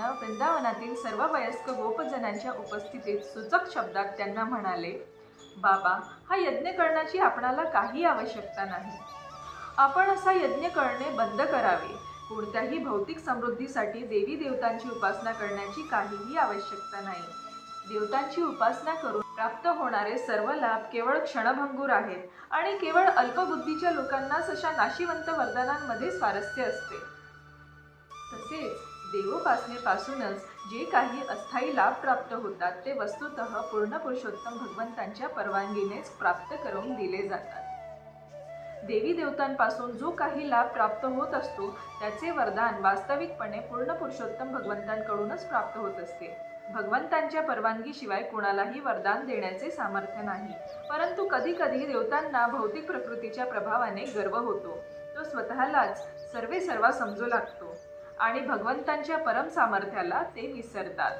श्रीकृष्ण वृंदावनातील सर्व वयस्क गोपजनांच्या उपस्थितीत सूचक शब्दात त्यांना म्हणाले, बाबा, हा यज्ञ करण्याची आपणाला काही आवश्यकता नाही. आपण असा यज्ञ करणे बंद करावे. कोणत्याही भौतिक समृद्धीसाठी देवी देवतांची उपासना करण्याची काहीही आवश्यकता नाही. देवतांची उपासना करून प्राप्त होणारे सर्व लाभ केवळ क्षणभंगूर आहेत आणि केवळ अल्पबुद्धीच्या लोकांनाच अशा नाशिवंत वरदानांमध्ये स्वारस्य असते. तसेच देवोपासनेपासूनच जे काही अस्थायी लाभ प्राप्त होतात ते वस्तुतः पूर्ण पुरुषोत्तम भगवंतांच्या परवानगीनेच प्राप्त करून दिले जातात. देवी देवतांपासून जो काही लाभ प्राप्त होत असतो त्याचे वरदान वास्तविकपणे पूर्ण पुरुषोत्तम भगवंतांकडूनच प्राप्त होत असते. भगवंतांच्या परवानगीशिवाय कोणालाही वरदान देण्याचे सामर्थ्य नाही. परंतु कधी कधी देवतांना भौतिक प्रकृतीच्या प्रभावाने गर्व होतो. तो स्वतःलाच सर्वेसर्वा समजू लागतो आणि भगवंतांच्या परम सामर्थ्याला ते विसरतात.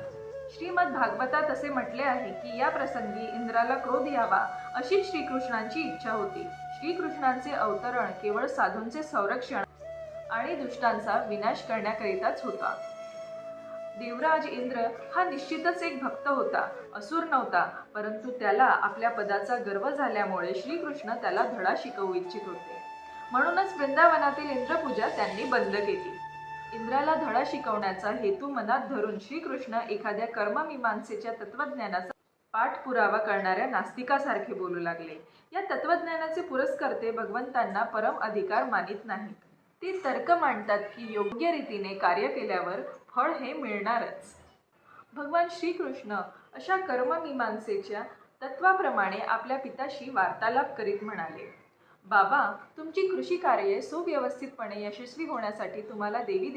श्रीमद भागवतात असे म्हटले आहे की या प्रसंगी इंद्राला क्रोध यावा अशी श्रीकृष्णांची इच्छा होती. श्रीकृष्णांचे अवतरण केवळ साधूंचे संरक्षण आणि दुष्टांचा विनाश करण्याकरिताच होता. देवराज इंद्र हा निश्चितच एक भक्त होता, असुर नव्हता. परंतु त्याला आपल्या पदाचा गर्व झाल्यामुळे श्रीकृष्ण त्याला धडा शिकवू इच्छित होते. म्हणूनच वृंदावनातील इंद्रपूजा त्यांनी बंद केली. इंद्राला धडा शिकवण्याचा हेतू मनात धरून श्रीकृष्ण एखाद्या कर्ममीमांसेच्या तत्वज्ञानाचा पाठपुरावा करणाऱ्या नास्तिकासारखे बोलू लागले. या तत्वज्ञानाचे पुरस्कर्ते भगवंतांना परम अधिकार मानित नाहीत. ते तर्क मांडतात की योग्य रीतीने कार्य केल्यावर फळ हे मिळणारच. भगवान श्रीकृष्ण अशा कर्ममीमांसेच्या तत्वाप्रमाणे आपल्या पिताशी वार्तालाप करीत म्हणाले, बाबा, तुमची कृषी कार्ये सुव्यवस्थितपणे यशस्वी होण्यासाठी तुम्हाला देवी